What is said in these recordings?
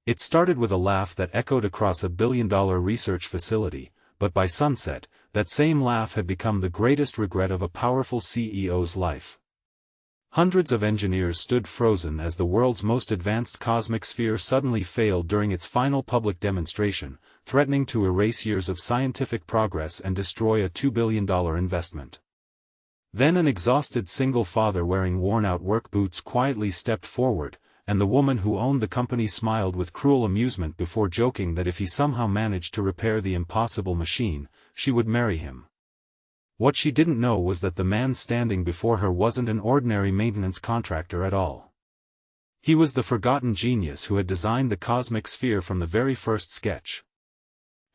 It started with a laugh that echoed across a billion-dollar research facility, but by sunset, that same laugh had become the greatest regret of a powerful CEO's life. Hundreds of engineers stood frozen as the world's most advanced cosmic sphere suddenly failed during its final public demonstration, threatening to erase years of scientific progress and destroy a $2 billion investment. Then an exhausted single father wearing worn-out work boots quietly stepped forward, and the woman who owned the company smiled with cruel amusement before joking that if he somehow managed to repair the impossible machine, she would marry him. What she didn't know was that the man standing before her wasn't an ordinary maintenance contractor at all. He was the forgotten genius who had designed the cosmic sphere from the very first sketch.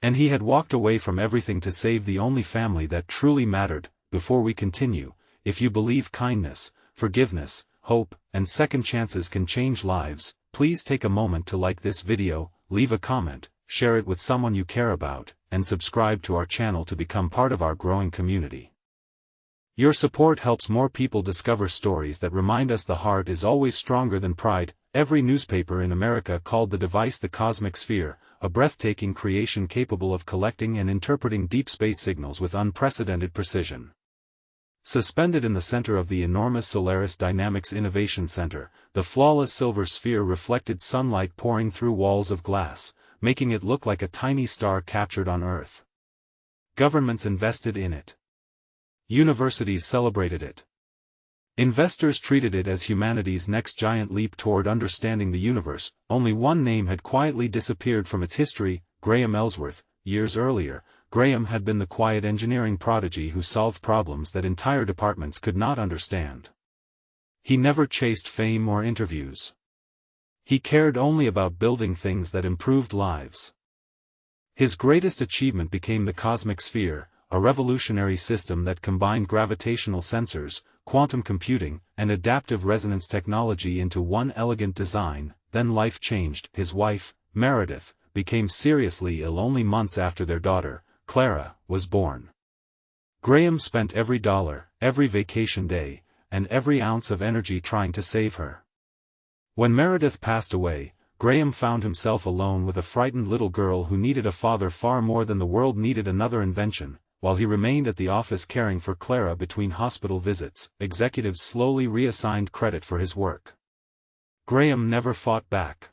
And he had walked away from everything to save the only family that truly mattered. Before we continue, if you believe kindness, forgiveness, hope, and second chances can change lives, please take a moment to like this video, leave a comment, share it with someone you care about, and subscribe to our channel to become part of our growing community. Your support helps more people discover stories that remind us the heart is always stronger than pride. Every newspaper in America called the device the cosmic sphere, a breathtaking creation capable of collecting and interpreting deep space signals with unprecedented precision. Suspended in the center of the enormous Solaris Dynamics Innovation Center, the flawless silver sphere reflected sunlight pouring through walls of glass, making it look like a tiny star captured on Earth. Governments invested in it. Universities celebrated it. Investors treated it as humanity's next giant leap toward understanding the universe. Only one name had quietly disappeared from its history: Graham Ellsworth. Years earlier, Graham had been the quiet engineering prodigy who solved problems that entire departments could not understand. He never chased fame or interviews. He cared only about building things that improved lives. His greatest achievement became the cosmic sphere, a revolutionary system that combined gravitational sensors, quantum computing, and adaptive resonance technology into one elegant design. Then life changed. His wife, Meredith, became seriously ill only months after their daughter, Clara, was born. Graham spent every dollar, every vacation day, and every ounce of energy trying to save her. When Meredith passed away, Graham found himself alone with a frightened little girl who needed a father far more than the world needed another invention. While he remained at the office caring for Clara between hospital visits, executives slowly reassigned credit for his work. Graham never fought back.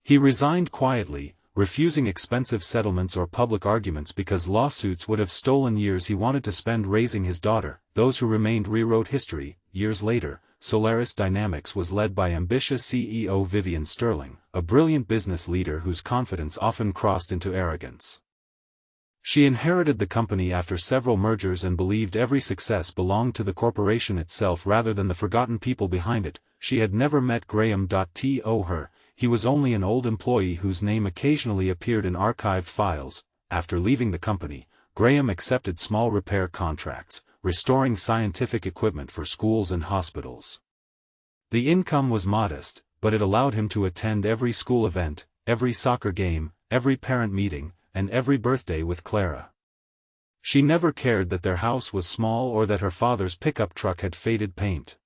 He resigned quietly, refusing expensive settlements or public arguments because lawsuits would have stolen years he wanted to spend raising his daughter. Those who remained rewrote history. Years later, Solaris Dynamics was led by ambitious CEO Vivian Sterling, a brilliant business leader whose confidence often crossed into arrogance. She inherited the company after several mergers and believed every success belonged to the corporation itself rather than the forgotten people behind it. She had never met Graham. He was only an old employee whose name occasionally appeared in archived files. After leaving the company, Graham accepted small repair contracts, restoring scientific equipment for schools and hospitals. The income was modest, but it allowed him to attend every school event, every soccer game, every parent meeting, and every birthday with Clara. She never cared that their house was small or that her father's pickup truck had faded paint.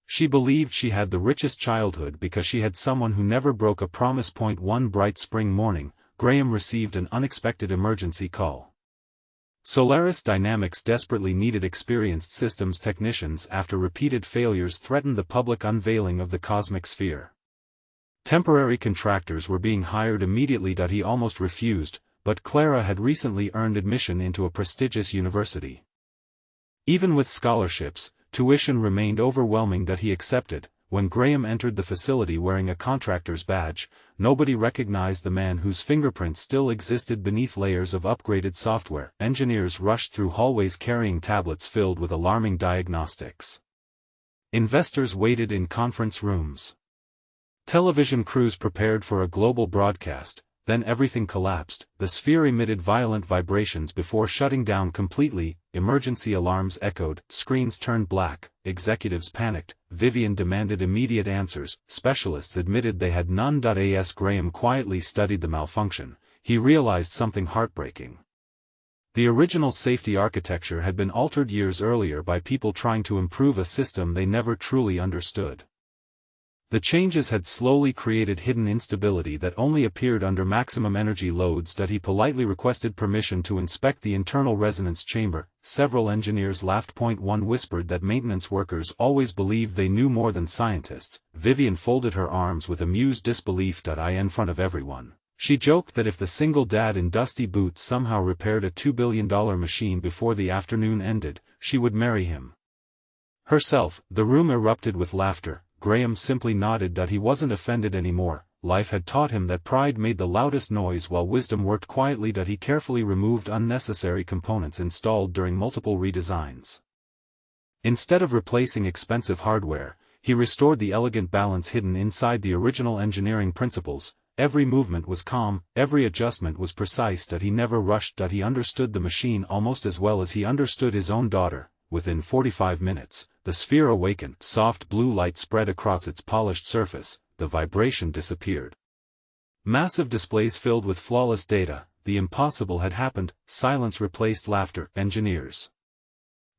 She believed she had the richest childhood because she had someone who never broke a promise. One bright spring morning, Graham received an unexpected emergency call. Solaris Dynamics desperately needed experienced systems technicians after repeated failures threatened the public unveiling of the cosmic sphere. Temporary contractors were being hired immediately. He almost refused, but Clara had recently earned admission into a prestigious university. Even with scholarships, tuition remained overwhelming. He accepted. When Graham entered the facility wearing a contractor's badge, nobody recognized the man whose fingerprints still existed beneath layers of upgraded software. Engineers rushed through hallways carrying tablets filled with alarming diagnostics. Investors waited in conference rooms. Television crews prepared for a global broadcast. Then everything collapsed. The sphere emitted violent vibrations before shutting down completely. Emergency alarms echoed, screens turned black, executives panicked. Vivian demanded immediate answers. Specialists admitted they had none. As Graham quietly studied the malfunction, he realized something heartbreaking. The original safety architecture had been altered years earlier by people trying to improve a system they never truly understood. The changes had slowly created hidden instability that only appeared under maximum energy loads. He politely requested permission to inspect the internal resonance chamber. Several engineers laughed. One whispered that maintenance workers always believed they knew more than scientists. Vivian folded her arms with amused disbelief. In front of everyone, she joked that if the single dad in dusty boots somehow repaired a $2 billion machine before the afternoon ended, she would marry him herself. The room erupted with laughter. Graham simply nodded. He wasn't offended anymore. Life had taught him that pride made the loudest noise while wisdom worked quietly. He carefully removed unnecessary components installed during multiple redesigns. Instead of replacing expensive hardware, he restored the elegant balance hidden inside the original engineering principles. Every movement was calm, every adjustment was precise. He never rushed. He understood the machine almost as well as he understood his own daughter. Within 45 minutes, the sphere awakened. Soft blue light spread across its polished surface. The vibration disappeared. Massive displays filled with flawless data. The impossible had happened. Silence replaced laughter. Engineers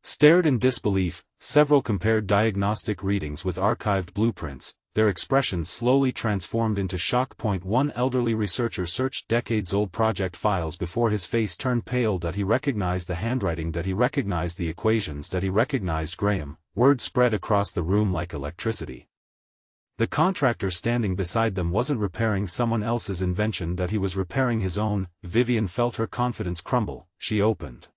stared in disbelief. Several compared diagnostic readings with archived blueprints. Their expressions slowly transformed into shock. One elderly researcher searched decades-old project files before his face turned pale. He recognized the handwriting. He recognized the equations. He recognized Graham. Word spread across the room like electricity. The contractor standing beside them wasn't repairing someone else's invention. He was repairing his own. Vivian felt her confidence crumble. She opened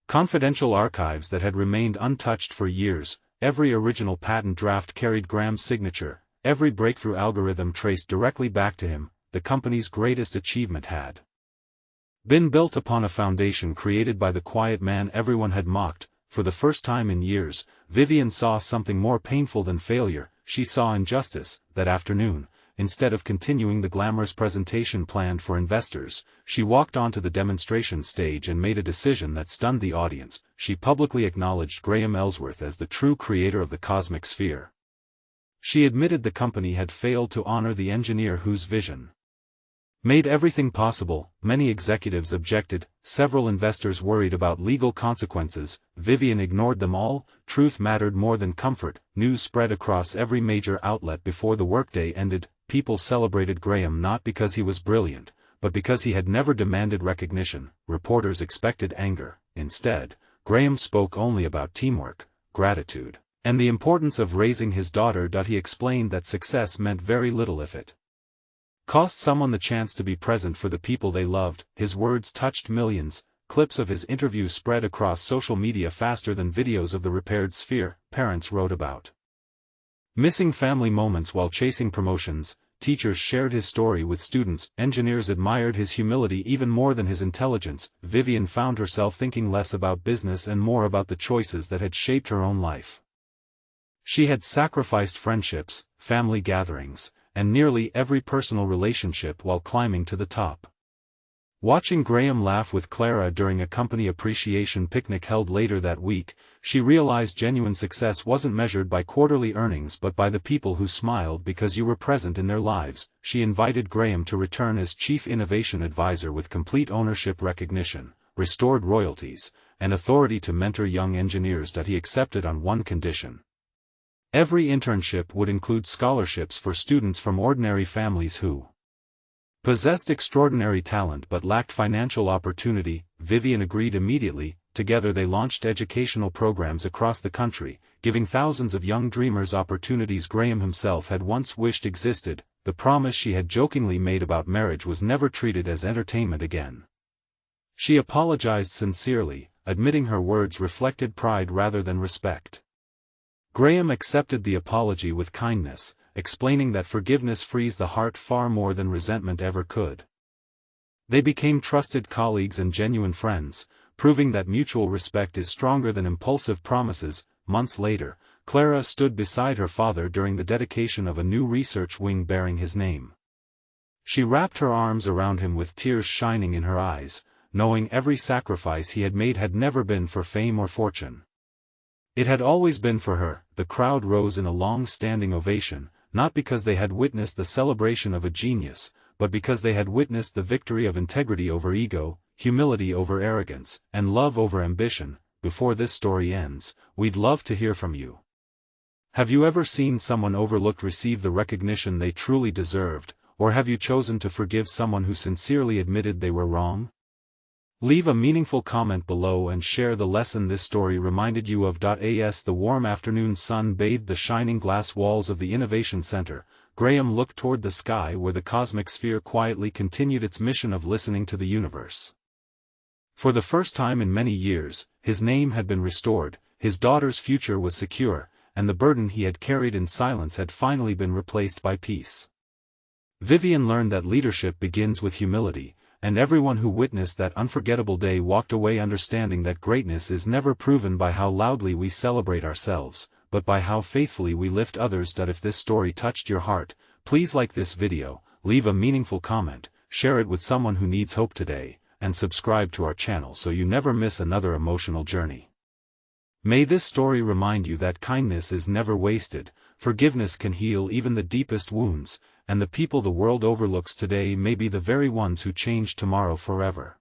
confidential archives that had remained untouched for years. Every original patent draft carried Graham's signature. Every breakthrough algorithm traced directly back to him. The company's greatest achievement had been built upon a foundation created by the quiet man everyone had mocked. For the first time in years, Vivian saw something more painful than failure. She saw injustice. That afternoon, instead of continuing the glamorous presentation planned for investors, she walked onto the demonstration stage and made a decision that stunned the audience. She publicly acknowledged Graham Ellsworth as the true creator of the cosmic sphere. She admitted the company had failed to honor the engineer whose vision made everything possible. Many executives objected. Several investors worried about legal consequences. Vivian ignored them all. Truth mattered more than comfort. News spread across every major outlet before the workday ended. People celebrated Graham not because he was brilliant, but because he had never demanded recognition. Reporters expected anger. Instead, Graham spoke only about teamwork, gratitude, and the importance of raising his daughter. He explained that success meant very little if it cost someone the chance to be present for the people they loved. His words touched millions. Clips of his interview spread across social media faster than videos of the repaired sphere. Parents wrote about missing family moments while chasing promotions. Teachers shared his story with students. Engineers admired his humility even more than his intelligence. Vivian found herself thinking less about business and more about the choices that had shaped her own life. She had sacrificed friendships, family gatherings, and nearly every personal relationship while climbing to the top. Watching Graham laugh with Clara during a company appreciation picnic held later that week, she realized genuine success wasn't measured by quarterly earnings but by the people who smiled because you were present in their lives. She invited Graham to return as Chief Innovation Advisor with complete ownership recognition, restored royalties, and authority to mentor young engineers. He accepted on one condition. Every internship would include scholarships for students from ordinary families who possessed extraordinary talent but lacked financial opportunity. Vivian agreed immediately. Together they launched educational programs across the country, giving thousands of young dreamers opportunities Graham himself had once wished existed. The promise she had jokingly made about marriage was never treated as entertainment again. She apologized sincerely, admitting her words reflected pride rather than respect. Graham accepted the apology with kindness, explaining that forgiveness frees the heart far more than resentment ever could. They became trusted colleagues and genuine friends, proving that mutual respect is stronger than impulsive promises. Months later, Clara stood beside her father during the dedication of a new research wing bearing his name. She wrapped her arms around him with tears shining in her eyes, knowing every sacrifice he had made had never been for fame or fortune. It had always been for her. The crowd rose in a long-standing ovation, not because they had witnessed the celebration of a genius, but because they had witnessed the victory of integrity over ego, humility over arrogance, and love over ambition. Before this story ends, we'd love to hear from you. Have you ever seen someone overlooked receive the recognition they truly deserved, or have you chosen to forgive someone who sincerely admitted they were wrong? Leave a meaningful comment below and share the lesson this story reminded you of. As the warm afternoon sun bathed the shining glass walls of the Innovation Center, Graham looked toward the sky where the cosmic sphere quietly continued its mission of listening to the universe. For the first time in many years, his name had been restored, his daughter's future was secure, and the burden he had carried in silence had finally been replaced by peace. Vivian learned that leadership begins with humility, and everyone who witnessed that unforgettable day walked away understanding that greatness is never proven by how loudly we celebrate ourselves, but by how faithfully we lift others. If this story touched your heart, please like this video, leave a meaningful comment, share it with someone who needs hope today, and subscribe to our channel so you never miss another emotional journey. May this story remind you that kindness is never wasted, forgiveness can heal even the deepest wounds, and the people the world overlooks today may be the very ones who change tomorrow forever.